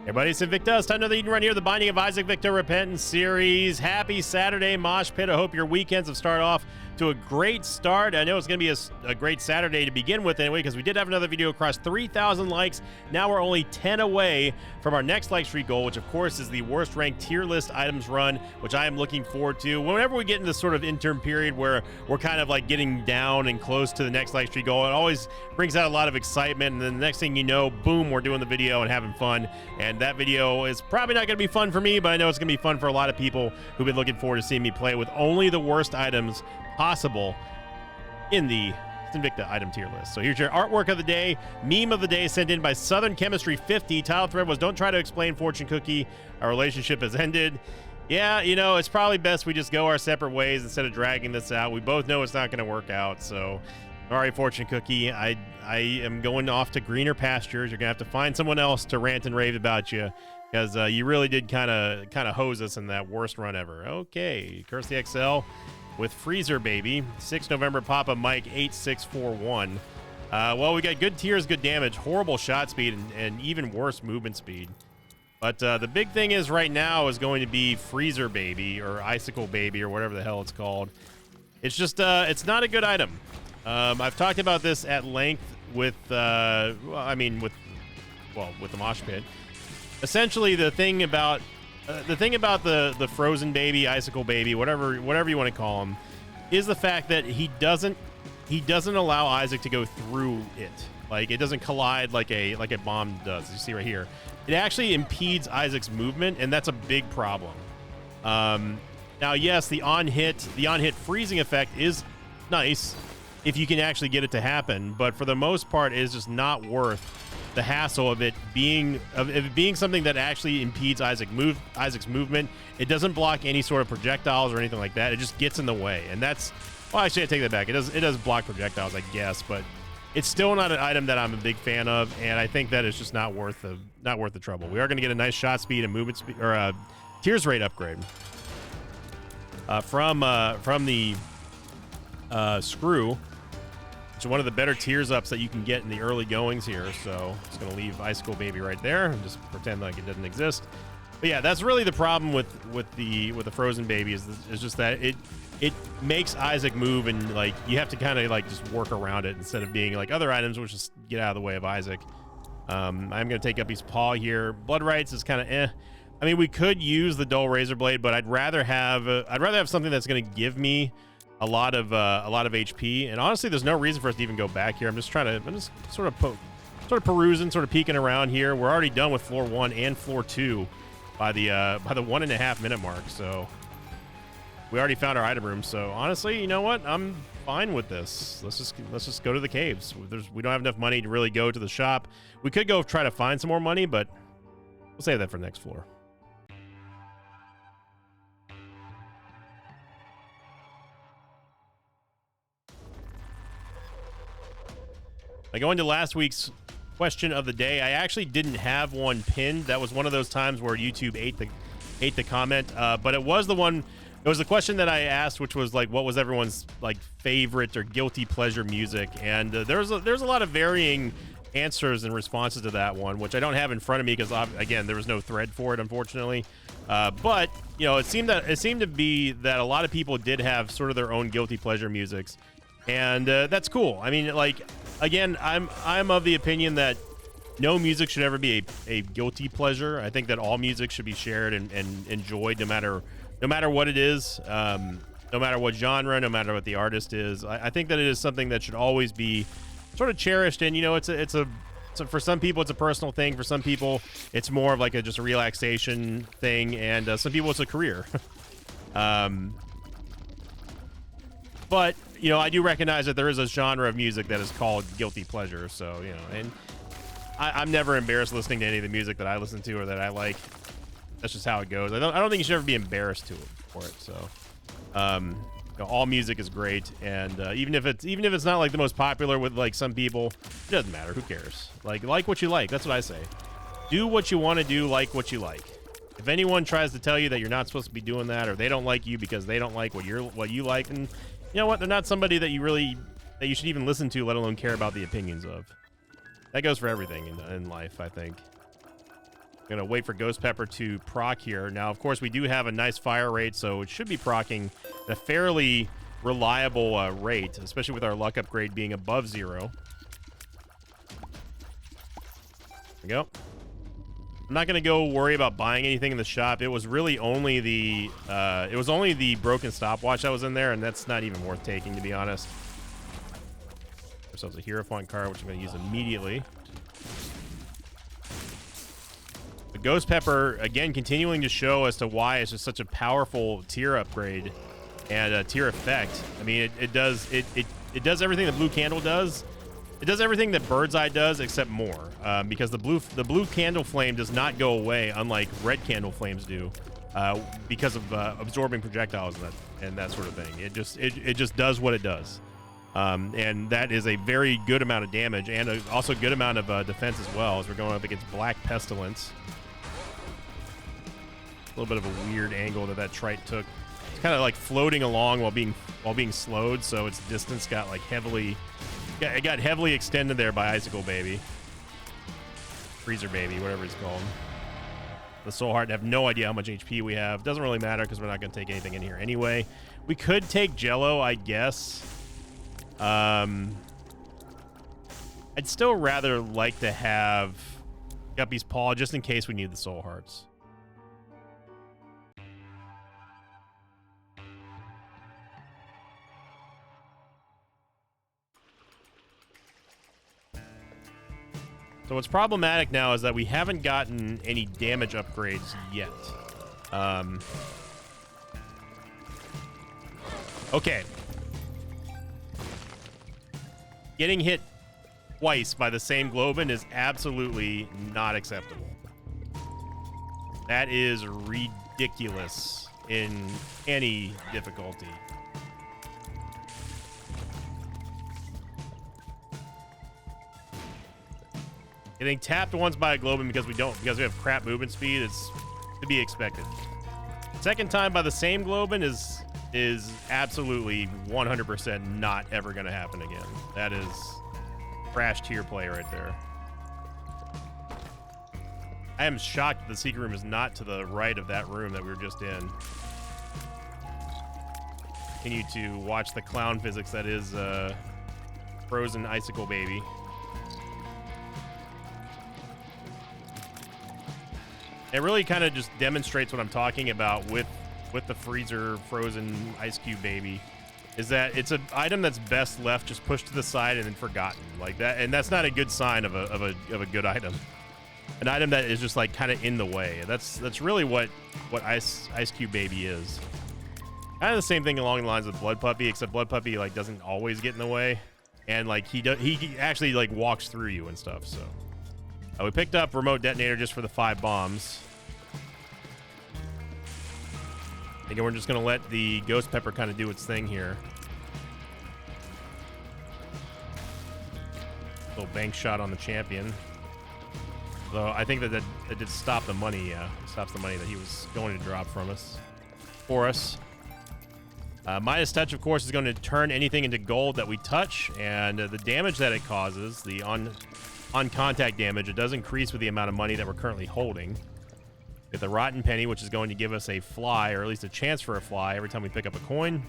Hey buddy, it's Invicta. It's time to Eden Run here, the Binding of Isaac Victor Repentance series. Happy Saturday, Mosh Pit. I hope your weekends have started off to a great start. I know it's going to be a great Saturday to begin with anyway, because we did have another video across 3,000 likes. Now we're only 10 away from our next like streak goal, which of course is the worst ranked tier list items run, which I am looking forward to. Whenever we get in this sort of interim period where we're kind of like getting down and close to the next like streak goal, it always brings out a lot of excitement. And then the next thing you know, boom, we're doing the video and having fun. And that video is probably not going to be fun for me, but I know it's going to be fun for a lot of people who've been looking forward to seeing me play with only the worst items possible in the Invicta item tier list. So here's your artwork of the day, meme of the day sent in by Southern Chemistry 50. Title thread was, "Don't try to explain Fortune Cookie. Our relationship has ended." Yeah, you know, it's probably best we just go our separate ways instead of dragging this out. We both know it's not going to work out. So, all right, Fortune Cookie, I am going off to greener pastures. You're going to have to find someone else to rant and rave about you, because you really did kind of hose us in that worst run ever. Okay, Curse the XL with Freezer Baby, 6 November Papa Mike 8641. Well, we got good tiers, good damage, horrible shot speed, and even worse movement speed. But the big thing is right now is going to be Freezer Baby, or Icicle Baby, or whatever the hell it's called. It's just, it's not a good item. I've talked about this at length with, with the Mosh Pit. Essentially, the thing about the Frozen Baby, Icicle Baby, whatever you want to call him, is the fact that he doesn't allow Isaac to go through it. Like, it doesn't collide like a bomb does. You see right here, it actually impedes Isaac's movement, and that's a big problem. Now, yes, the on hit freezing effect is nice if you can actually get it to happen, but for the most part, it is just not worth the hassle of it being something that actually impedes Isaac's movement. It doesn't block any sort of projectiles or anything like that. It just gets in the way, and that's, well, actually, I take that back. It does block projectiles, I guess, but it's still not an item that I'm a big fan of, and I think that it's just not worth the trouble. We are going to get a nice shot speed and movement speed, or a tears rate upgrade from the Screw, which is one of the better tiers ups that you can get in the early goings here. So it's going to leave Icicle Baby right there and just pretend like it doesn't exist. But yeah, that's really the problem with the Frozen Baby is just that it makes Isaac move, and like you have to kind of like just work around it instead of being like other items which just get out of the way of Isaac. I'm going to take up his paw here. Blood Rights is kind of eh. I mean, we could use the Dull Razor Blade, but I'd rather have something that's going to give me a lot of HP. And honestly, there's no reason for us to even go back here. I'm just sort of perusing, sort of peeking around here. We're already done with floor 1 and floor 2 by the 1.5 minute mark. So we already found our item room. So honestly, you know what? I'm fine with this. Let's just go to the caves. We don't have enough money to really go to the shop. We could go try to find some more money, but we'll save that for the next floor. I go into last week's question of the day. I actually didn't have one pinned. That was one of those times where YouTube ate the comment, but it was the one. It was the question that I asked, which was like, what was everyone's like favorite or guilty pleasure music? And there's a lot of varying answers and responses to that one, which I don't have in front of me because again there was no thread for it, unfortunately. But you know, it seemed to be that a lot of people did have sort of their own guilty pleasure musics, and that's cool. I mean, like, again, I'm of the opinion that no music should ever be a guilty pleasure. I think that all music should be shared and enjoyed, no matter what it is, no matter what genre, no matter what the artist is. I think that it is something that should always be sort of cherished. And you know, it's for some people it's a personal thing. For some people it's more of like just a relaxation thing, and some people it's a career. But you know, I do recognize that there is a genre of music that is called guilty pleasure. So you know, and I'm never embarrassed listening to any of the music that I listen to or that I like. That's just how it goes. I don't think you should ever be embarrassed for it. So, you know, all music is great, and even if it's not like the most popular with like some people, it doesn't matter. Who cares? Like what you like. That's what I say. Do what you want to do. Like what you like. If anyone tries to tell you that you're not supposed to be doing that, or they don't like you because they don't like what you like, and you know what? They're not somebody that you should even listen to, let alone care about the opinions of. That goes for everything in life, I think. Gonna wait for Ghost Pepper to proc here. Now, of course, we do have a nice fire rate, so it should be proccing at a fairly reliable rate, especially with our luck upgrade being above 0. There we go. I'm not gonna go worry about buying anything in the shop. It was really only the broken stopwatch that was in there, and that's not even worth taking, to be honest. Ourselves a Hierophant card, which I'm gonna use immediately. The Ghost Pepper, again, continuing to show as to why it's just such a powerful tier upgrade and a tier effect. I mean, it does everything the blue candle does. It does everything that Bird's Eye does, except more, because the blue candle flame does not go away, unlike red candle flames do, because of absorbing projectiles and that sort of thing. It just does what it does, and that is a very good amount of damage and also a good amount of defense as well, as we're going up against Black Pestilence. A little bit of a weird angle that Trite took. It's kind of like floating along while being slowed, so its distance got like heavily extended there by Icicle Baby, Freezer Baby, whatever it's called. The Soul Heart, have no idea how much HP we have. Doesn't really matter because we're not going to take anything in here anyway. We could take Jello, I guess. I'd still rather like to have Guppy's Paw just in case we need the Soul Hearts. So what's problematic now is that we haven't gotten any damage upgrades yet. Okay. Getting hit twice by the same Globin is absolutely not acceptable. That is ridiculous in any difficulty. Getting tapped once by a Globin because we have crap movement speed is to be expected. Second time by the same Globin is absolutely 100% not ever going to happen again. That is trash tier play right there. I am shocked that the secret room is not to the right of that room that we were just in. Continue to watch the clown physics that is Frozen Icicle Baby. It really kind of just demonstrates what I'm talking about with the Freezer Frozen Ice Cube Baby, is that it's an item that's best left just pushed to the side and then forgotten like that, and that's not a good sign of a good item. An item that is just like kind of in the way. That's really what Ice Cube Baby is. Kind of the same thing along the lines of Blood Puppy, except Blood Puppy like doesn't always get in the way, and like he actually like walks through you and stuff. So we picked up Remote Detonator just for the 5 bombs. Again, we're just going to let the Ghost Pepper kind of do its thing here. Little bank shot on the champion. Though I think that did stop the money. Yeah, it stops the money that he was going to drop from us. For us. Midas Touch, of course, is going to turn anything into gold that we touch. And the damage that it causes, the on-contact damage, it does increase with the amount of money that we're currently holding. Get the Rotten Penny, which is going to give us a fly, or at least a chance for a fly every time we pick up a coin.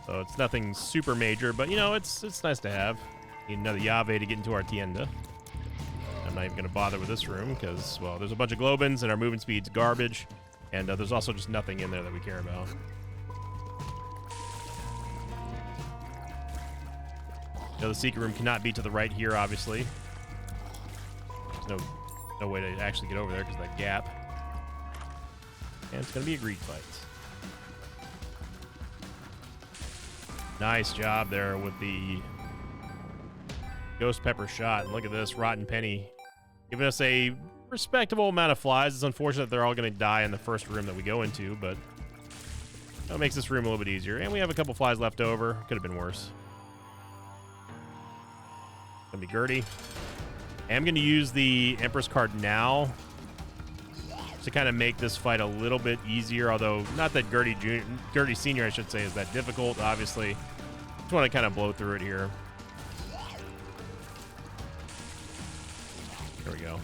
So it's nothing super major, but you know, it's nice to have. Need another Yave to get into our Tienda. I'm not even going to bother with this room because, well, there's a bunch of Globins and our movement speed's garbage, and there's also just nothing in there that we care about. You know, the secret room cannot be to the right here, obviously. No way to actually get over there because of that gap. And it's going to be a greed fight. Nice job there with the Ghost Pepper shot. And look at this, Rotten Penny giving us a respectable amount of flies. It's unfortunate they're all going to die in the first room that we go into, but that makes this room a little bit easier. And we have a couple flies left over. Could have been worse. Gonna be Gertie. I'm going to use the Empress card now to kind of make this fight a little bit easier, although not that Gertie Senior, I should say, is that difficult, obviously. Just want to kind of blow through it here. There we go.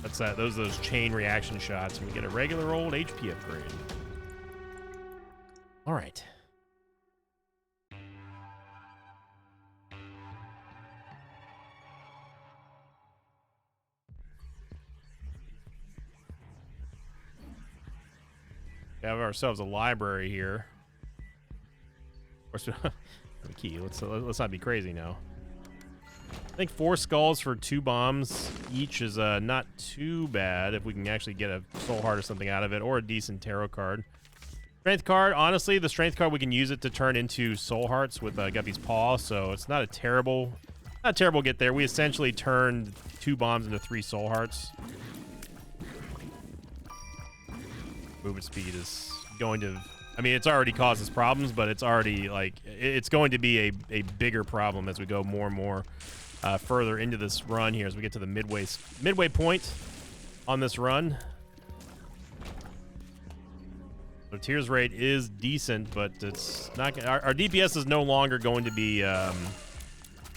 That's that. Those are those chain reaction shots. And we get a regular old HP upgrade. All right. We have ourselves a library here. Of course, the key. Let's not be crazy now. I think 4 skulls for 2 bombs each is not too bad if we can actually get a soul heart or something out of it, or a decent tarot card. Strength card, honestly, the strength card we can use it to turn into soul hearts with Guppy's Paw, so it's not a terrible get there. We essentially turned 2 bombs into 3 soul hearts. Movement speed is going to, I mean, it's already caused us problems, but it's already like, it's going to be a bigger problem as we go more and more further into this run here, as we get to the midway point on this run. The tears rate is decent, but it's not. Our DPS is no longer going to be.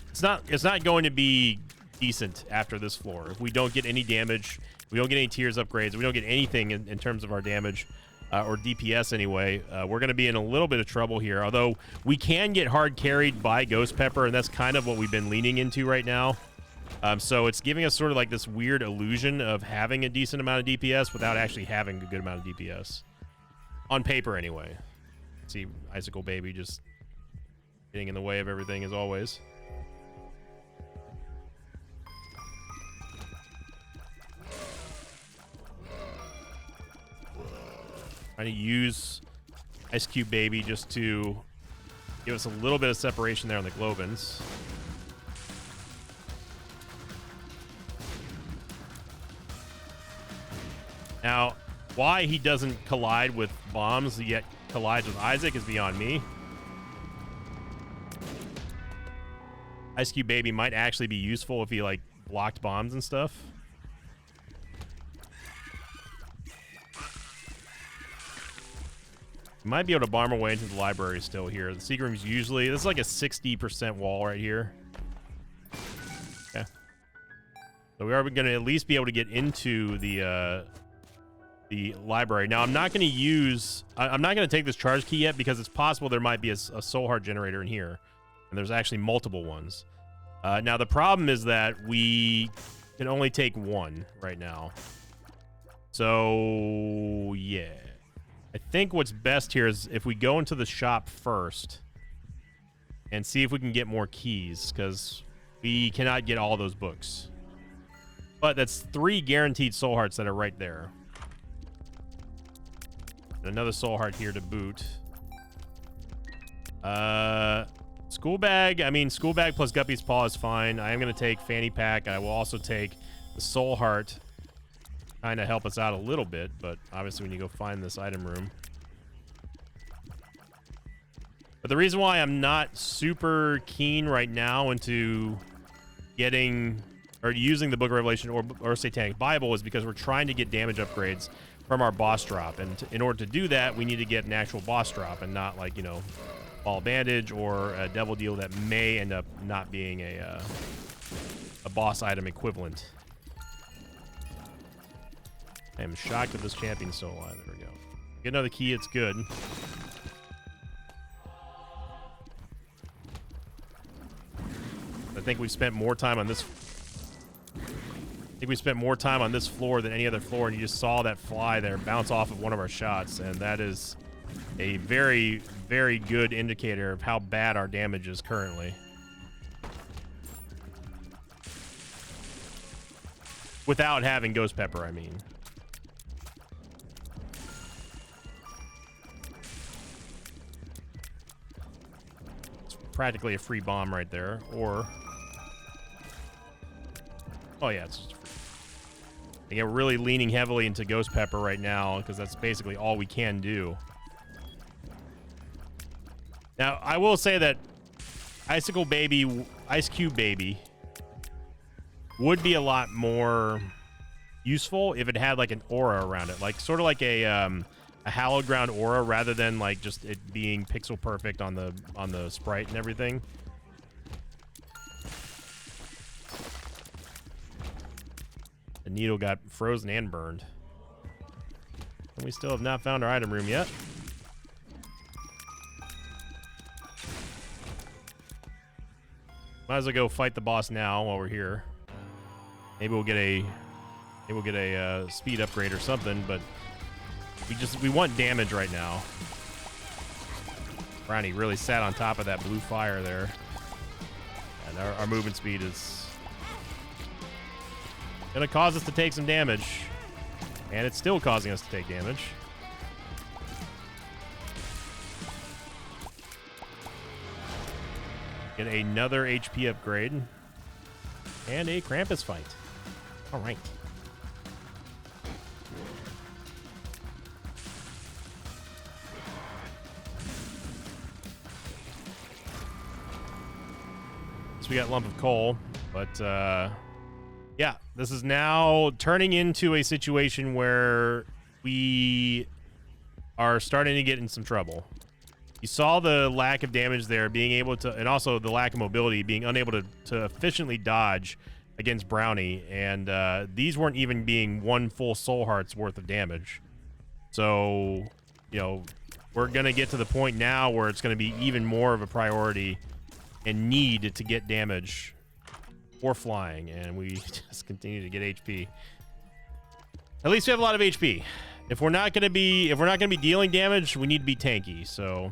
It's not going to be decent after this floor. If we don't get any damage, we don't get any tears upgrades, we don't get anything in terms of our damage or DPS anyway, we're going to be in a little bit of trouble here. Although we can get hard carried by Ghost Pepper, and that's kind of what we've been leaning into right now. So it's giving us sort of like this weird illusion of having a decent amount of DPS without actually having a good amount of DPS. On paper, anyway. See Icicle Baby just getting in the way of everything as always. Trying to use Ice Cube Baby just to give us a little bit of separation there on the Globins. Now, why he doesn't collide with bombs yet collides with Isaac is beyond me. Ice Cube Baby might actually be useful if he like blocked bombs and stuff. Might be able to bomb our way into the library still here. The secret room's usually, this is like a 60% wall right here. Okay. So we are going to at least be able to get into the library. Now I'm not going to use, I'm not going to take this charge key yet because it's possible there might be a soul heart generator in here. And there's actually multiple ones. Now the problem is that we can only take 1 right now. So yeah. I think what's best here is if we go into the shop first and see if we can get more keys, because we cannot get all those books. But that's 3 guaranteed soul hearts that are right there. And another soul heart here to boot. School bag. I mean, school bag plus Guppy's Paw is fine. I am going to take fanny pack. I will also take the soul heart. Kind of help us out a little bit, but obviously when you go find this item room. But the reason why I'm not super keen right now into getting or using the Book of Revelation or Satanic Bible is because we're trying to get damage upgrades from our boss drop, and in order to do that we need to get an actual boss drop and not like, you know, Ball Bandage or a Devil Deal that may end up not being a boss item equivalent. I am shocked that this champion's still alive. There we go. Get another key, it's good. I think we've spent more time on this. I think we spent more time on this floor than any other floor, and you just saw that fly there bounce off of one of our shots, and that is a very, very good indicator of how bad our damage is currently. Without having Ghost Pepper, I mean. Practically a free bomb right there, or oh yeah, it's just free. Again, we're really leaning heavily into Ghost Pepper right now because that's basically all we can do. Now I will say that Ice Cube Baby would be a lot more useful if it had like an aura around it, like sort of like a hallowed ground aura rather than like just it being pixel perfect on the sprite and everything. The needle got frozen and burned. And we still have not found our item room yet. Might as well go fight the boss now while we're here. Maybe we'll get a speed upgrade or something, but we want damage right now. Brownie really sat on top of that blue fire there. And our movement speed is gonna cause us to take some damage. And it's still causing us to take damage. Get another HP upgrade. And a Krampus fight. All right. So we got lump of coal, but yeah, this is now turning into a situation where we are starting to get in some trouble. You saw the lack of damage there, being able to, and also the lack of mobility, being unable to efficiently dodge against Brownie, and these weren't even being one full soul heart's worth of damage. So, you know, we're gonna get to the point now where it's gonna be even more of a priority and need to get damage or flying, and we just continue to get HP. At least we have a lot of HP. If we're not gonna be dealing damage, we need to be tanky. So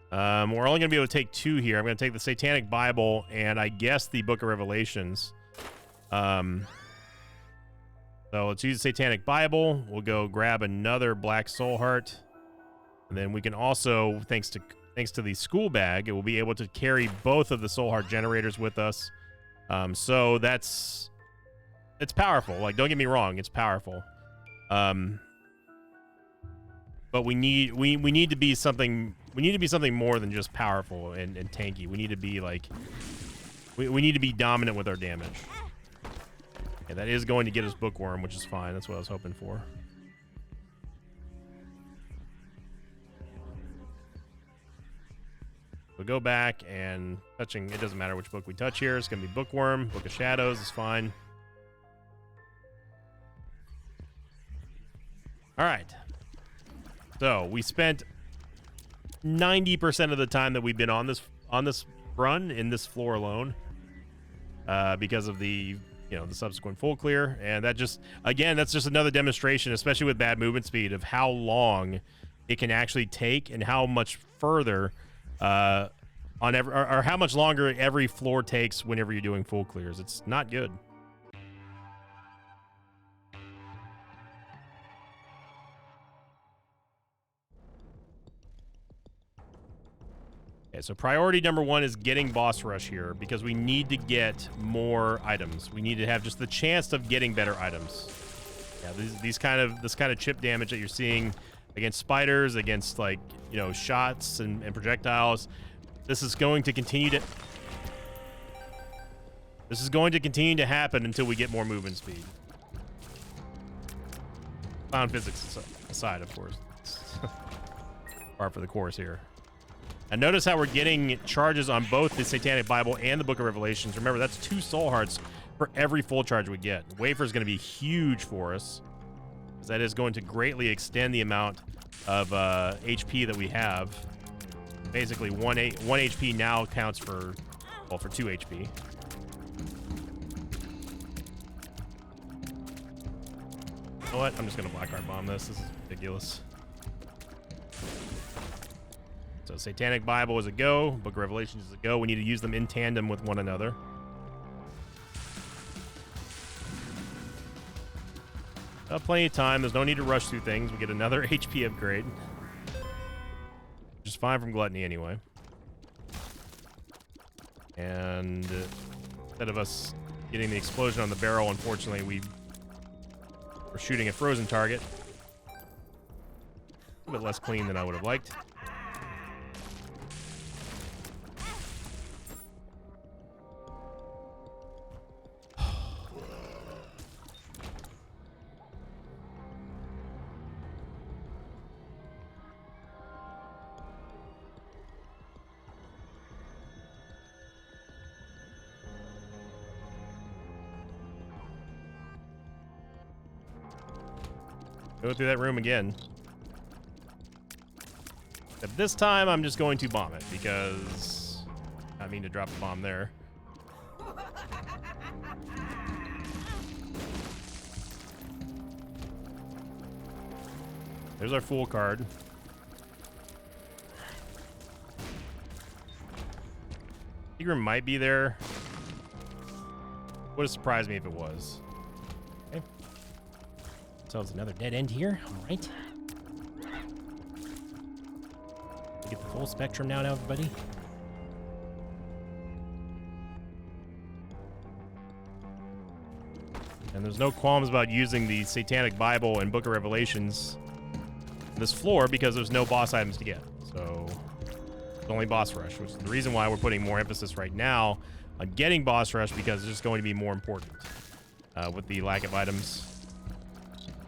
we're only gonna be able to take 2 here. I'm gonna take the Satanic Bible and I guess the Book of Revelations. So let's use the Satanic Bible. We'll go grab another Black Soul Heart, and then we can also, thanks to the school bag, it will be able to carry both of the Soul Heart generators with us. So it's powerful. Like, don't get me wrong, it's powerful. But we need to be something. We need to be something more than just powerful and tanky. We need to be like, we need to be dominant with our damage. And that is going to get us Bookworm, which is fine. That's what I was hoping for. We'll go back and touching, it doesn't matter which book we touch here. It's going to be Bookworm. Book of Shadows is fine. All right. So we spent 90% of the time that we've been on this run in this floor alone, because of the the subsequent full clear, and that just, again, that's just another demonstration, especially with bad movement speed, of how long it can actually take and how much further on every, or how much longer every floor takes whenever you're doing full clears. It's not good. Okay, so priority number 1 is getting boss rush here, because we need to get more items. We need to have just the chance of getting better items. Yeah, this kind of chip damage that you're seeing against spiders, against, like, shots and projectiles. This is going to continue to happen until we get more movement speed. Clown physics aside, of course. Part for the course here. And notice how we're getting charges on both the Satanic Bible and the Book of Revelations. Remember, that's 2 soul hearts for every full charge we get. Wafer is going to be huge for us, because that is going to greatly extend the amount of HP that we have. Basically, 1 HP now counts for 2 HP. You know what? I'm just going to Blackheart Bomb this. This is ridiculous. So Satanic Bible is a go. Book of Revelations is a go. We need to use them in tandem with one another. Plenty of time. There's no need to rush through things. We get another HP upgrade, which is fine from Gluttony anyway. And instead of us getting the explosion on the barrel, unfortunately, we're shooting a frozen target. A bit less clean than I would have liked. Go through that room again. Except this time, I'm just going to bomb it because I mean to drop a bomb there. There's our Fool card. Tigrum might be there. Would have surprised me if it was. Okay. So it's another dead end here. All right. Get the full spectrum now, everybody. And there's no qualms about using the Satanic Bible and Book of Revelations on this floor because there's no boss items to get. So it's only boss rush, which is the reason why we're putting more emphasis right now on getting boss rush, because it's just going to be more important with the lack of items.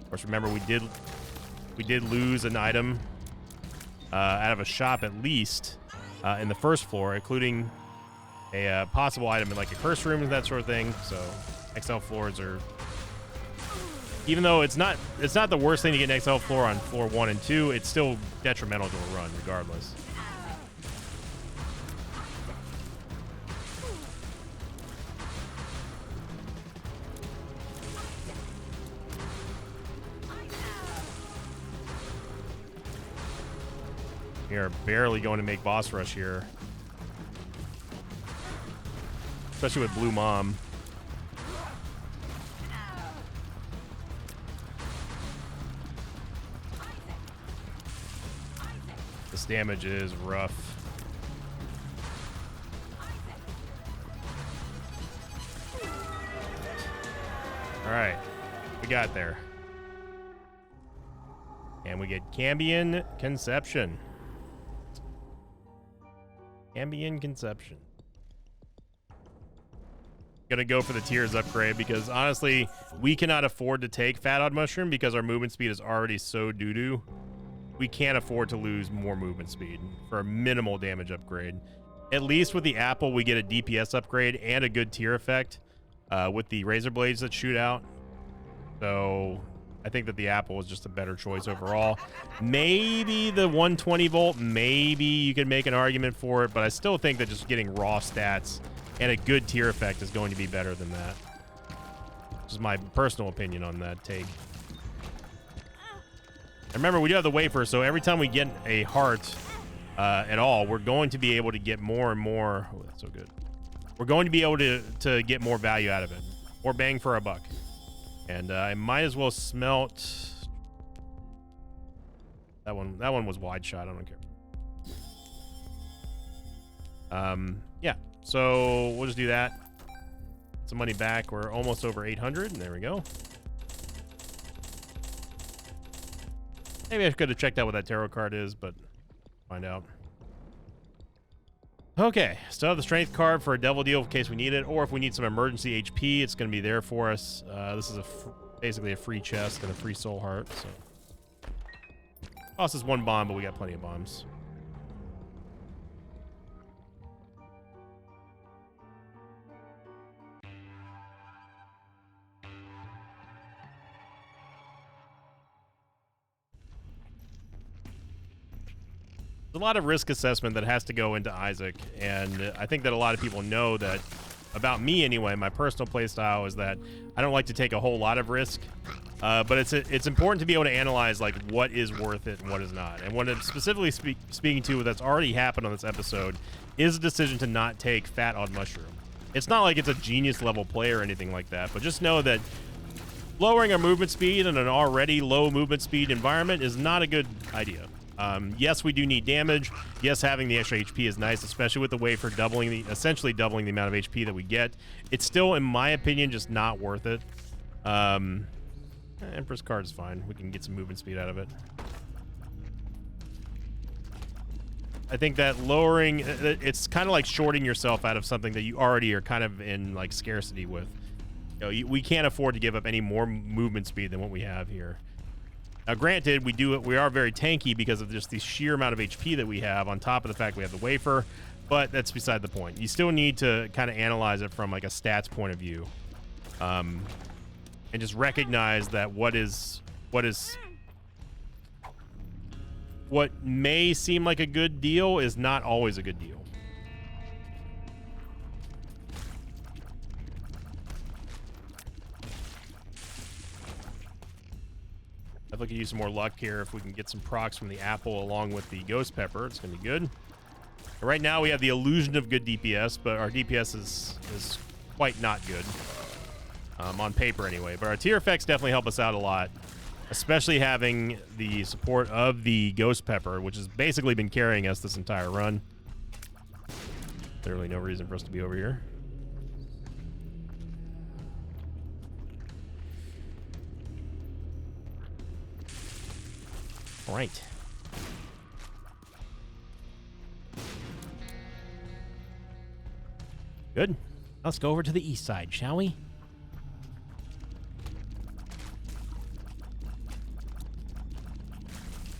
Of course, remember we did lose an item out of a shop at least in the first floor, including a possible item in like a curse room and that sort of thing. So XL floors are, even though it's not the worst thing to get an XL floor on floor 1 and 2, it's still detrimental to a run regardless. We are barely going to make boss rush here, especially with Blue Mom. This damage is rough. All right, we got there. And we get Cambion Conception. Cambion Conception. Gonna go for the Tears upgrade because honestly, we cannot afford to take Fat Odd Mushroom because our movement speed is already so doo-doo. We can't afford to lose more movement speed for a minimal damage upgrade. At least with the apple, we get a DPS upgrade and a good tier effect with the Razor Blades that shoot out. So I think that the apple is just a better choice overall. Maybe the 120 volt, maybe you could make an argument for it, but I still think that just getting raw stats and a good tier effect is going to be better than that. This is my personal opinion on that take. And remember, we do have the wafer, so every time we get a heart at all, we're going to be able to get more and more. Oh, that's so good. We're going to be able to get more value out of it. More bang for our buck. And I might as well smelt that one. That one was wide shot. I don't care. Yeah. So we'll just do that. Some money back. We're almost over 800. And there we go. Maybe I could have checked out what that tarot card is, but find out. Okay, still have the strength card for a devil deal in case we need it, or if we need some emergency HP, it's going to be there for us. This is basically a free chest and a free soul heart. So, costs us 1 bomb, but we got plenty of bombs. There's a lot of risk assessment that has to go into Isaac, and I think that a lot of people know that about me anyway. My personal play style is that I don't like to take a whole lot of risk, but it's important to be able to analyze like what is worth it and what is not. And what I'm specifically speaking to that's already happened on this episode is a decision to not take Fat Odd Mushroom. It's not like it's a genius level play or anything like that, but just know that lowering our movement speed in an already low movement speed environment is not a good idea. Yes, we do need damage. Yes, having the extra HP is nice, especially with the wafer essentially doubling the amount of HP that we get. It's still, in my opinion, just not worth it. Empress card is fine. We can get some movement speed out of it. I think that lowering, it's kind of like shorting yourself out of something that you already are kind of in like scarcity with. You know, we can't afford to give up any more movement speed than what we have here. Now, granted, we are very tanky because of just the sheer amount of HP that we have on top of the fact we have the wafer, but that's beside the point. You still need to kind of analyze it from like a stats point of view, and just recognize that what is what may seem like a good deal is not always a good deal. Definitely could use some more luck here if we can get some procs from the apple along with the ghost pepper. It's going to be good. Right now we have the illusion of good DPS, but our DPS is quite not good. On paper anyway. But our tier effects definitely help us out a lot. Especially having the support of the ghost pepper, which has basically been carrying us this entire run. Literally no reason for us to be over here. All right. Good. Let's go over to the east side, shall we?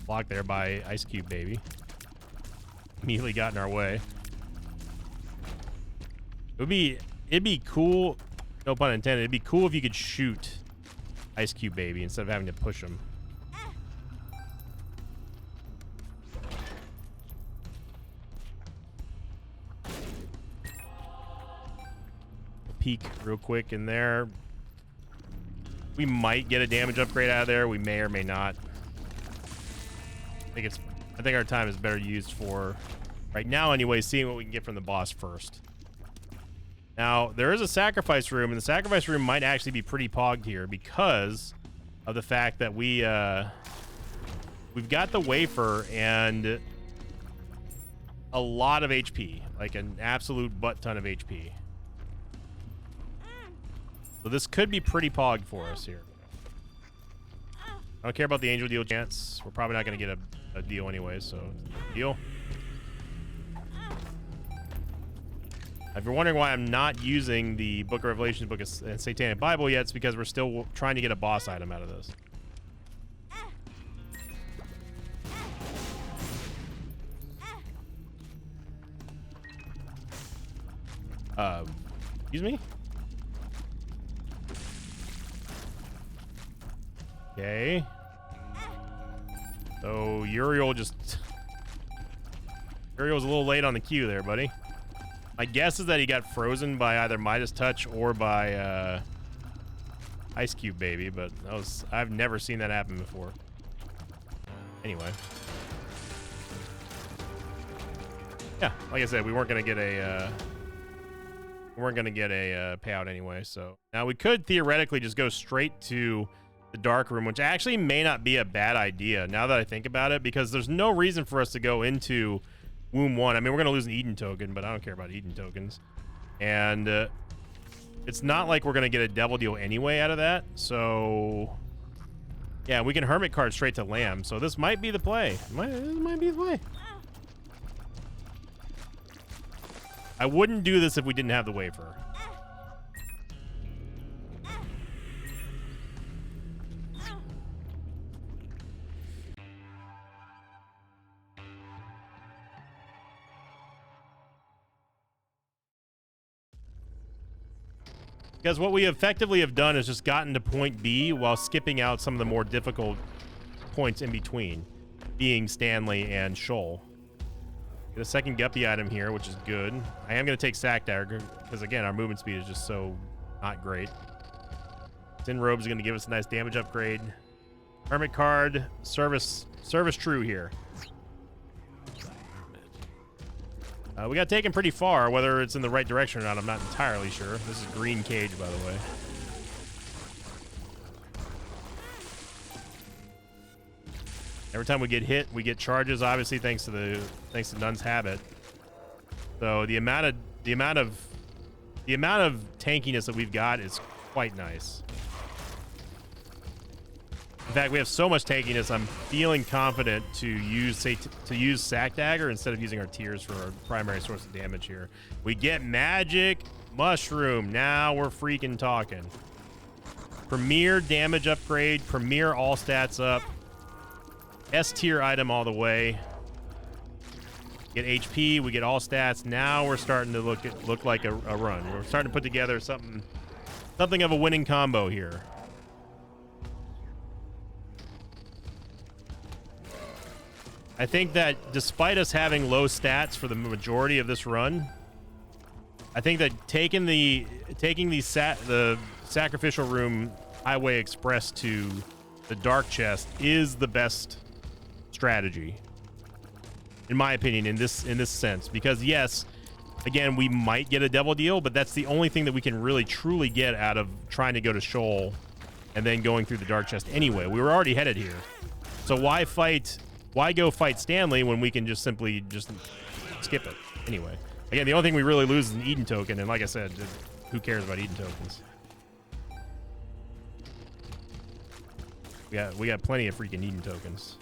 Blocked there by Ice Cube Baby. Immediately got in our way. It'd be cool, no pun intended, it'd be cool if you could shoot Ice Cube Baby instead of having to push him. Peek real quick in there. We might get a damage upgrade out of there. We may or may not. I think our time is better used for, right now anyway, seeing what we can get from the boss first. Now, there is a sacrifice room, and the sacrifice room might actually be pretty pogged here because of the fact that we've got the wafer and a lot of HP, like an absolute butt ton of HP. So this could be pretty pogged for us here. I don't care about the angel deal chance. We're probably not going to get a deal anyway, so deal. If you're wondering why I'm not using the Book of Revelations, Book of Satanic Bible yet, it's because we're still trying to get a boss item out of this. Excuse me? Okay. So Uriel Uriel's a little late on the queue there, buddy. My guess is that he got frozen by either Midas Touch or by Ice Cube Baby, but I've never seen that happen before. Anyway. Yeah, like I said, we weren't gonna get a payout anyway, so now we could theoretically just go straight to the dark room, which actually may not be a bad idea now that I think about it, because there's no reason for us to go into Womb 1. I mean, we're going to lose an Eden token, but I don't care about Eden tokens. And it's not like we're going to get a devil deal anyway out of that. So, yeah, we can Hermit card straight to Lamb. So this might be the play. This might be the play. I wouldn't do this if we didn't have the wafer. Because what we effectively have done is just gotten to point B while skipping out some of the more difficult points in between, being Stanley and Shoal. Get a second Guppy item here, which is good. I am going to take Sack Dagger because, again, our movement speed is just so not great. Tin Robe is going to give us a nice damage upgrade. Hermit card, Service True here. We got taken pretty far. Whether it's in the right direction or not, I'm not entirely sure. This is Green Cage, by the way. Every time we get hit, we get charges. Obviously, thanks to Nun's Habit. So the amount of tankiness that we've got is quite nice. In fact, we have so much tankiness, I'm feeling confident to use Sack Dagger instead of using our tears for our primary source of damage here. We get Magic Mushroom. Now we're freaking talking. Premier damage upgrade. Premier all stats up. S tier item all the way. Get HP. We get all stats. Now we're starting to look like a run. We're starting to put together something of a winning combo here. I think that despite us having low stats for the majority of this run, I think that taking the sacrificial room highway express to the dark chest is the best strategy, in my opinion, in this sense. Because yes, again, we might get a devil deal, but that's the only thing that we can really truly get out of trying to go to Shoal and then going through the dark chest anyway. We were already headed here, so why go fight Stanley when we can just simply skip it anyway? Again, the only thing we really lose is an Eden token, and like I said, who cares about Eden tokens? We got plenty of freaking Eden tokens.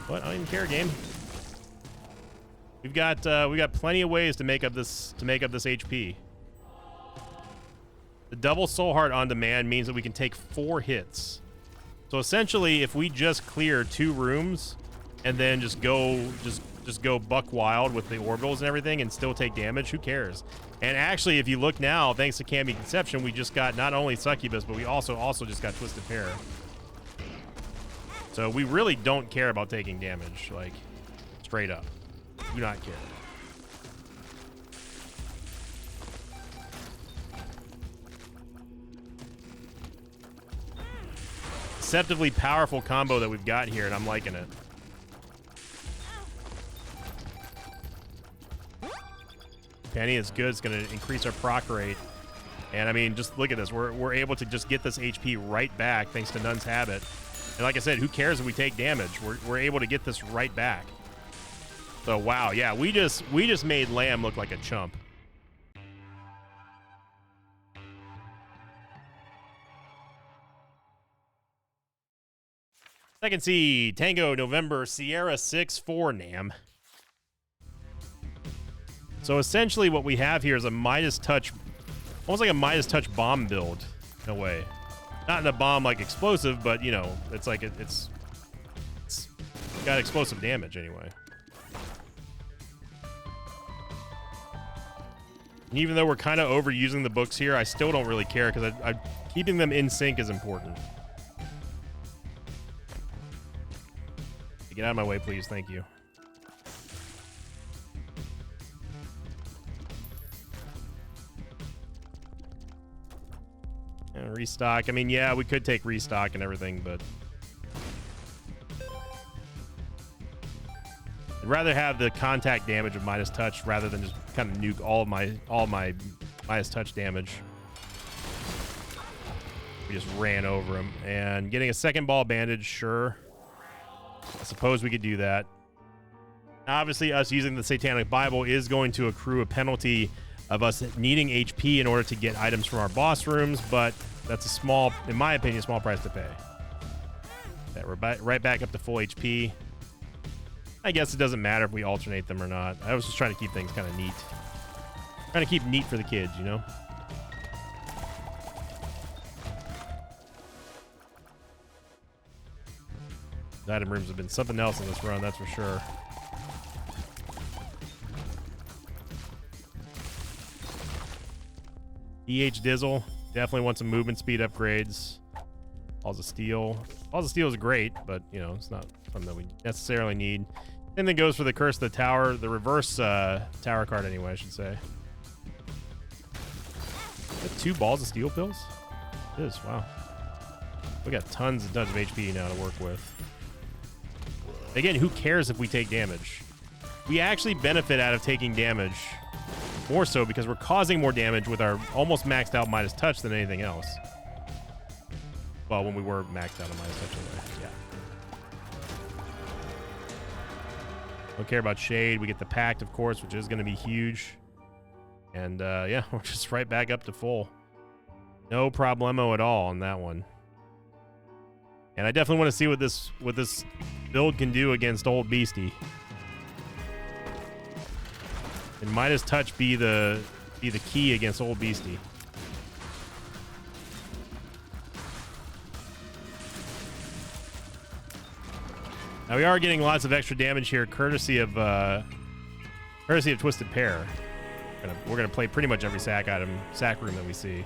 What? I don't even care, game. We got plenty of ways to make up this HP. The double soul heart on demand means that we can take 4 hits. So essentially, if we just clear 2 rooms and then just go buck wild with the orbitals and everything and still take damage, who cares? And actually, if you look now, thanks to Cammy Conception, we just got not only Succubus, but we also just got Twisted Pair. So we really don't care about taking damage, like, straight up. Do not care. Deceptively powerful combo that we've got here, and I'm liking it. Penny is good. It's going to increase our proc rate. And I mean, just look at this. We're able to just get this HP right back thanks to Nun's Habit. And like I said, who cares if we take damage? We're able to get this right back. So wow, yeah, we just made Lamb look like a chump. Second seed, Tango November Sierra 6-4 Nam. So essentially what we have here is a Midas Touch, almost like a Midas Touch bomb build in a way. Not in a bomb like explosive, but you know, it's like it's got explosive damage anyway. And even though we're kind of overusing the books here, I still don't really care because keeping them in sync is important. Get out of my way, please. Thank you. And restock. I mean, yeah, we could take restock and everything, but I'd rather have the contact damage of Midas Touch rather than just kind of nuke all my Midas Touch damage. We just ran over him. And getting a second ball bandage, sure. I suppose we could do that. Obviously, us using the Satanic Bible is going to accrue a penalty of us needing HP in order to get items from our boss rooms, but that's a small, in my opinion, small price to pay. Yeah, we're right back up to full HP. I guess it doesn't matter if we alternate them or not. I was just trying to keep things kind of neat. Trying to keep neat for the kids, you know? The item rooms have been something else in this run, that's for sure. EH Dizzle. Definitely want some movement speed upgrades. Balls of Steel. Balls of Steel is great, but, you know, it's not something that we necessarily need. Same thing goes for the Curse of the Tower. The reverse tower card, anyway, I should say. Is that 2 Balls of Steel pills? It is, wow. We got tons and tons of HP now to work with. Again, who cares if we take damage? We actually benefit out of taking damage. More so because we're causing more damage with our almost maxed out Midas Touch than anything else. Well, when we were maxed out on Midas Touch anyway. Yeah. Don't care about Shade. We get the Pact, of course, which is going to be huge. And yeah, we're just right back up to full. No problemo at all on that one. And I definitely want to see what this build can do against Old Beastie. And Midas Touch be the key against Old Beastie. Now we are getting lots of extra damage here, courtesy of Twisted Pair. We're gonna play pretty much every sack room that we see.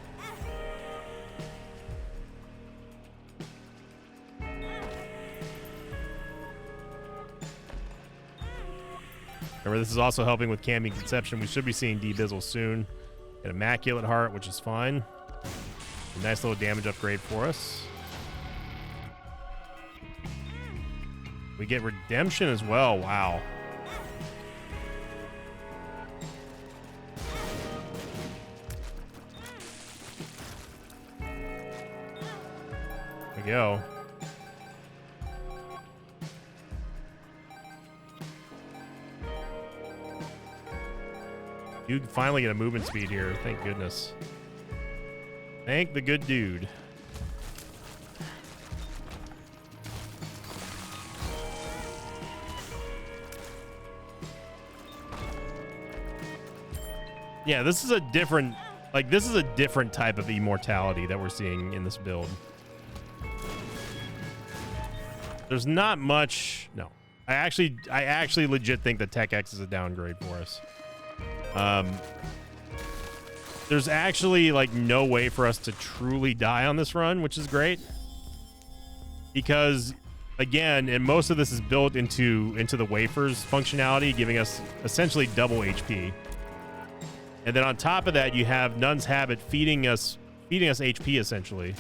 Remember, this is also helping with Cambion Conception. We should be seeing D-Bizzle soon. An Immaculate Heart, which is fine. A nice little damage upgrade for us. We get Redemption as well. Wow. There we go. You can finally get a movement speed here. Thank goodness. Thank the good dude. Yeah, this is a different, like, this is a different type of immortality that we're seeing in this build. There's not much. No, I actually legit think that Tech X is a downgrade for us. There's actually like no way for us to truly die on this run, which is great, because again, and most of this is built into the wafers functionality, giving us essentially double HP. And then on top of that, you have Nun's Habit feeding us HP essentially.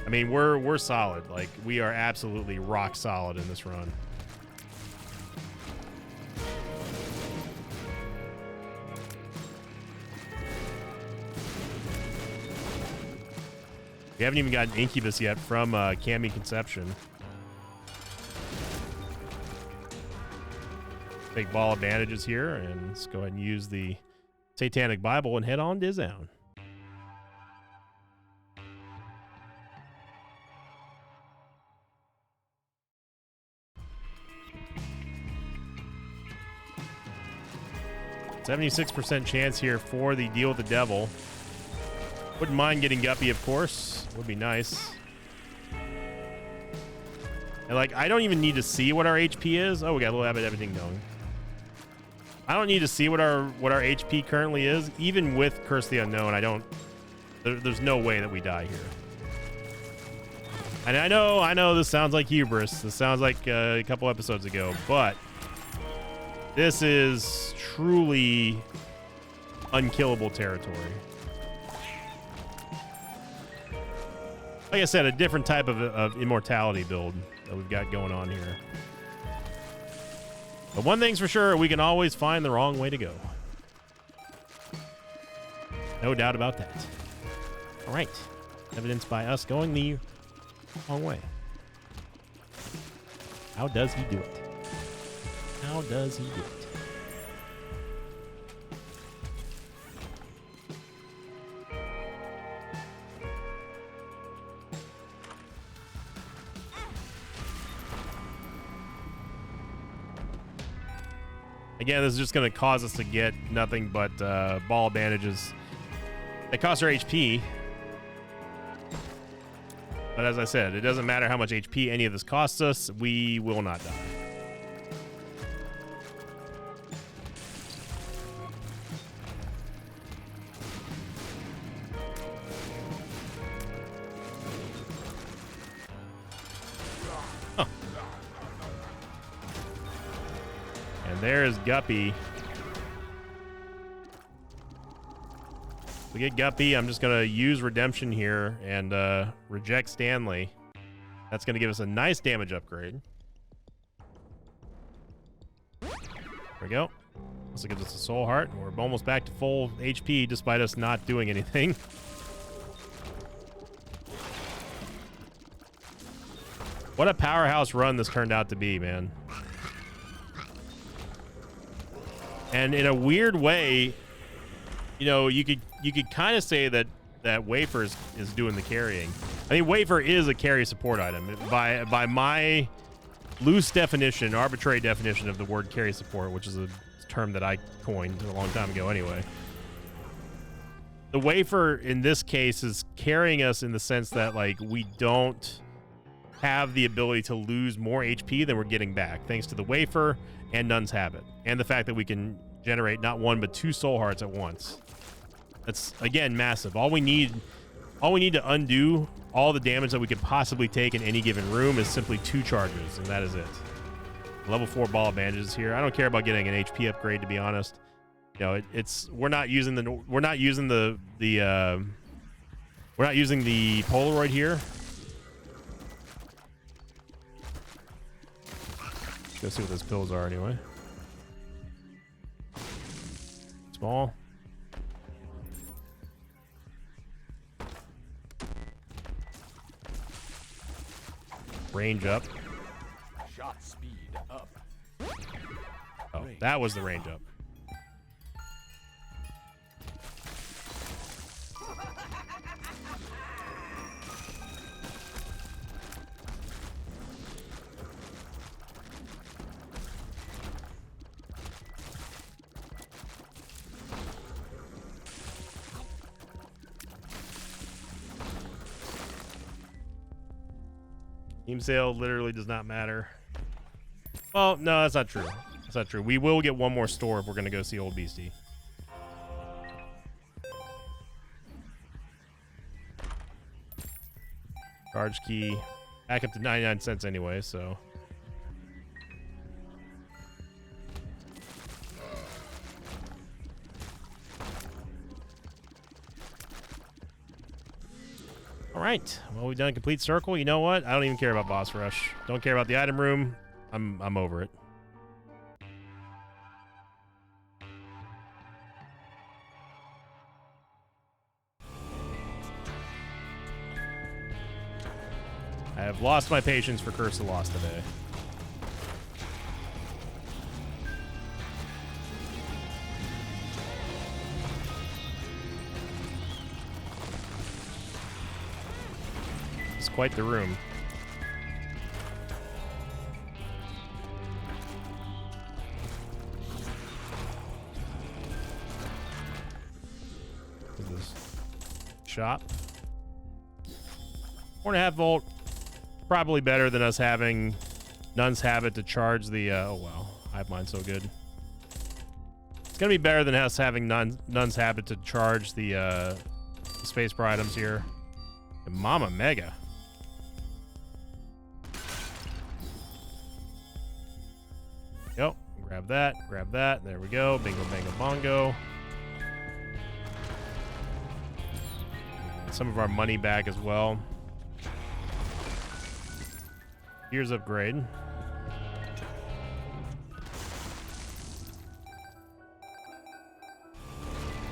I mean, we're solid. Like, we are absolutely rock solid in this run. We haven't even gotten Incubus yet from Cambion Conception. Take Ball of Bandages here, and let's go ahead and use the Satanic Bible and head on down. %76% chance here for the Deal with the Devil. Wouldn't mind getting Guppy, of course. Would be nice. And like, I don't even need to see what our HP is. Oh, we got a little bit of everything going. I don't need to see what our HP currently is. Even with Curse the Unknown, there's no way that we die here. And I know this sounds like hubris. This sounds like a couple episodes ago, but this is truly unkillable territory. Like I said, a different type of immortality build that we've got going on here. But one thing's for sure, we can always find the wrong way to go. No doubt about that. All right. Evidenced by us going the wrong way. How does he do it? How does he do it? Again, this is just going to cause us to get nothing but ball bandages. They cost our HP. But as I said, it doesn't matter how much HP any of this costs us. We will not die. There's Guppy. We get Guppy. I'm just going to use Redemption here and reject Stanley. That's going to give us a nice damage upgrade. There we go. Also gives us a Soul Heart. And we're almost back to full HP despite us not doing anything. What a powerhouse run this turned out to be, man. And in a weird way, you know, you could kind of say that Wafer is doing the carrying. I mean, Wafer is a carry support item by my loose definition, arbitrary definition of the word carry support, which is a term that I coined a long time ago anyway. The Wafer in this case is carrying us in the sense that, like, we don't have the ability to lose more HP than we're getting back, thanks to the Wafer and Nun's Habit, and the fact that we can generate not one but two Soul Hearts at once. That's, again, massive. All we need to undo all the damage that we could possibly take in any given room is simply 2 charges, and that is it. Level 4 ball of bandages here. I don't care about getting an HP upgrade, to be honest. You know, we're not using the Polaroid here. Let's see what those pills are anyway. Small. Range up. Shot speed up. Oh, that was the range up. Team sale literally does not matter. Well, no, that's not true. That's not true. We will get one more store if we're going to go see Old Beastie. Charge key. Back up to 99 cents anyway, so. All right. Well, we've done a complete circle. You know what? I don't even care about boss rush. Don't care about the item room. I'm over it. I have lost my patience for Curse of Lost today. It's quite the room. What is this? Shop. 4.5 volt. Probably better than us having Nun's Habit to charge the, oh wow, Hive Mind so good. It's gonna be better than us having Nun's Habit to charge the Space Bar items here. And Mama Mega. Yep, grab that, there we go, bingo, bango, bongo. Some of our money back as well. Gears upgrade.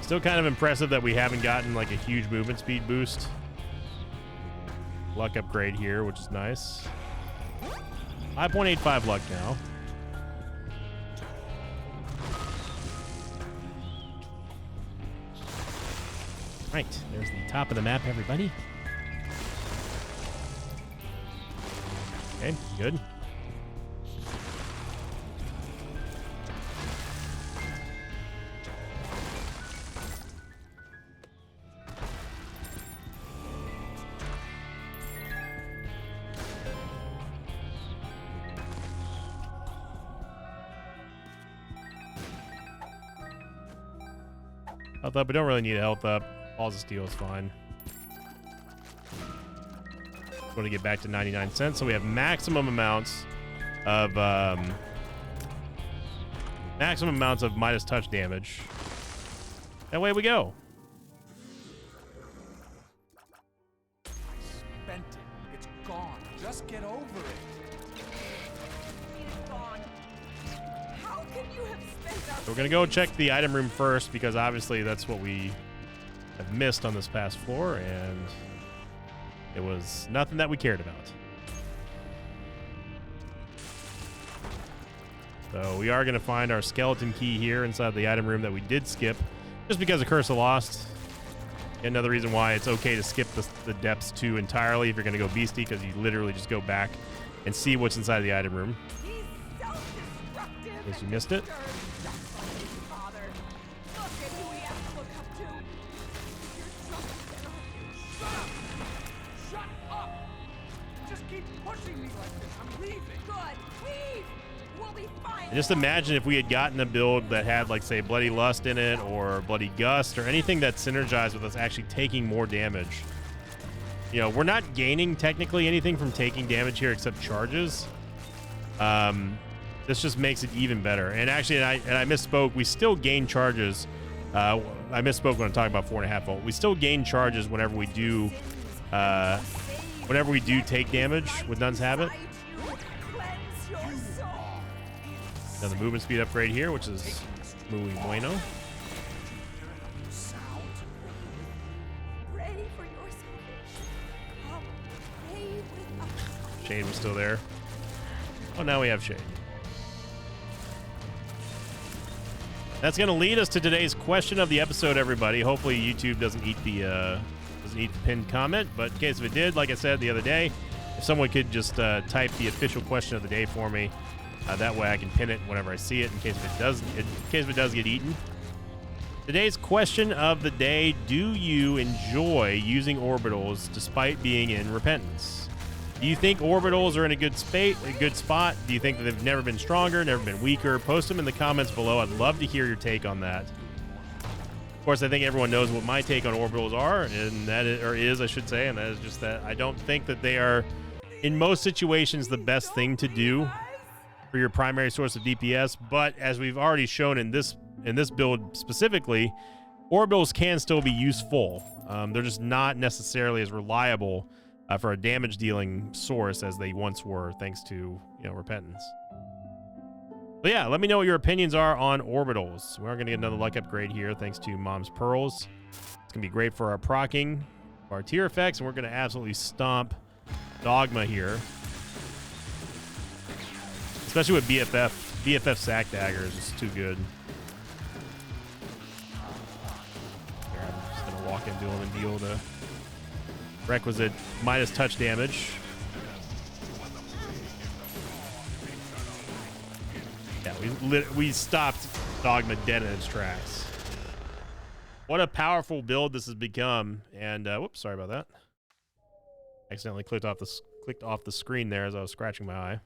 Still kind of impressive that we haven't gotten like a huge movement speed boost. Luck upgrade here, which is nice. 5.85 luck now. Right, there's the top of the map, everybody. Okay, good. Health up, we don't really need a health up. Balls of Steel is fine. Going to get back to 99 cents, so we have maximum amounts of Midas touch damage. That way we go. Spent it. It's gone. Just get over it. It's gone. How can you have spent our So we're gonna go check the item room first because obviously that's what we have missed on this past floor, and it was nothing that we cared about. So we are going to find our skeleton key here inside the item room that we did skip just because of Curse of Lost. Another reason why it's okay to skip the depths 2 entirely if you're going to go beastie, because you literally just go back and see what's inside the item room. He's self-destructive. In case you missed it. Just like his father. Look at who he has to look up to. You're Shut up! Shut up! Just keep pushing me like this. I'm leaving. good. Leave. We'll be fine. And just imagine if we had gotten a build that had, like, say, Bloody Lust in it or Bloody Gust or anything that synergized with us actually taking more damage. You know, we're not gaining technically anything from taking damage here except charges. This just makes it even better. And actually, I misspoke. We still gain charges. I misspoke when I'm talking about 4.5 volt. We still gain charges whenever we do take damage with Nun's Habit. Another movement speed upgrade here, which is muy bueno. Shade was still there. Oh, now we have Shade. That's going to lead us to today's question of the episode, everybody. Hopefully YouTube doesn't eat the pinned comment, but in case if it did, like I said the other day, if someone could just type the official question of the day for me, that way I can pin it whenever I see it in case if it does get eaten. Today's question of the day: do you enjoy using orbitals despite being in Repentance? Do you think orbitals are in a good spot? Do you think that they've never been stronger, never been weaker? Post them in the comments below. I'd love to hear your take on that. Of course, I think everyone knows what my take on orbitals are, and that is, I should say, and that is just that I don't think that they are, in most situations, the best thing to do for your primary source of DPS. But as we've already shown in this build specifically, orbitals can still be useful. They're just not necessarily as reliable for a damage dealing source as they once were, thanks to Repentance. But yeah, let me know what your opinions are on orbitals. We're going to get another luck upgrade here thanks to Mom's Pearls. It's going to be great for our proccing, our tier effects, and we're going to absolutely stomp Dogma here. Especially with BFF. BFF Sack Dagger is just too good. Here, I'm just going to walk into him and deal the requisite minus touch damage. Yeah, we stopped Dogma dead in its tracks. What a powerful build this has become. And whoops, sorry about that. Accidentally clicked off the screen there as I was scratching my eye.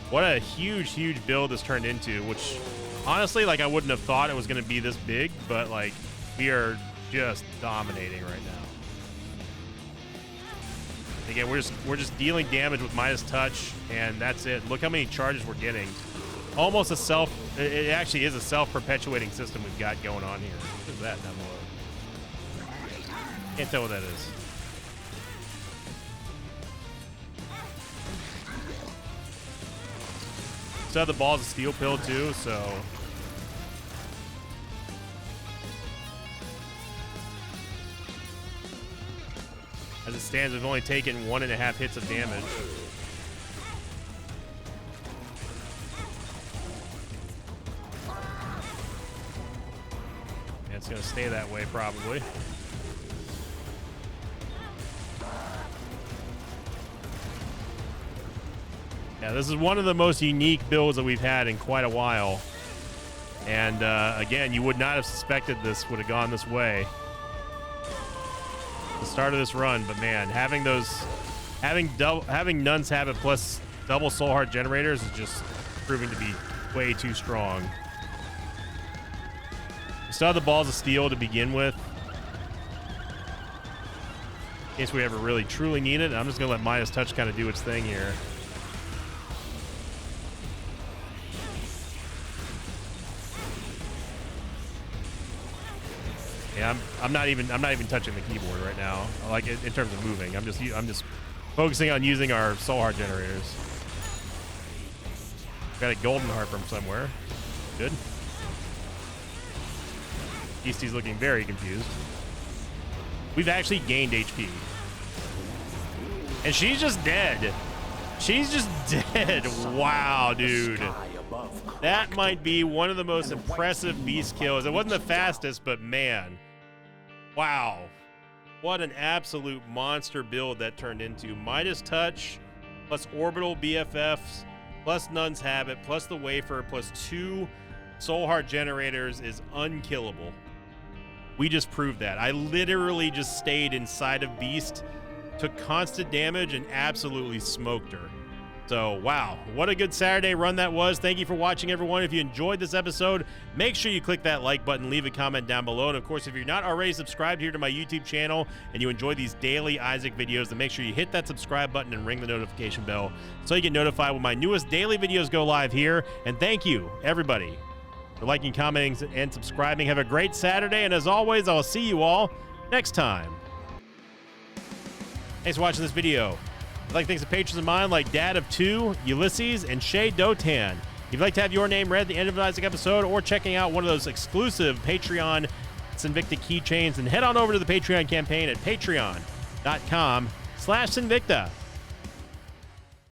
What a huge build this turned into, which honestly, like, I wouldn't have thought it was going to be this big, but like, we are just dominating right now. Again, we're just dealing damage with minus touch, and that's it. Look how many charges we're getting. Almost it actually is a self-perpetuating system we've got going on here. What is that down below? Can't tell what that is. Still have the Balls of Steel pill too, so as it stands, we've only taken 1.5 hits of damage. And it's going to stay that way, probably. Yeah, this is one of the most unique builds that we've had in quite a while. And again, you would not have suspected this would have gone this way. The start of this run, but man, having Nun's Habit plus double Soul Heart generators is just proving to be way too strong. We still have the Balls of Steel to begin with, in case we ever really truly need it. I'm just gonna let minus touch kind of do its thing here. Yeah, I'm not even touching the keyboard right now. Like in terms of moving, I'm just focusing on using our Soul Heart generators. Got a Golden Heart from somewhere. Good. Beastie's looking very confused. We've actually gained HP, and she's just dead. She's just dead. Wow, dude. That might be one of the most impressive beast kills. It wasn't the fastest, but man. Wow. What an absolute monster build that turned into. Midas Touch, plus Orbital BFFs, plus Nun's Habit, plus the Wafer, plus 2 Soul Heart generators is unkillable. We just proved that. I literally just stayed inside of Beast, took constant damage, and absolutely smoked her. So, wow, what a good Saturday run that was. Thank you for watching, everyone. If you enjoyed this episode, make sure you click that like button, leave a comment down below. And, of course, if you're not already subscribed here to my YouTube channel and you enjoy these daily Isaac videos, then make sure you hit that subscribe button and ring the notification bell so you get notified when my newest daily videos go live here. And thank you, everybody, for liking, commenting, and subscribing. Have a great Saturday. And, as always, I'll see you all next time. Thanks for watching this video. I'd like to thank some patrons of mine like Dad of Two, Ulysses, and Shay Dotan. If you'd like to have your name read at the end of an Isaac episode or checking out one of those exclusive Patreon Sinvicta keychains, then head on over to the Patreon campaign at patreon.com/Sinvicta.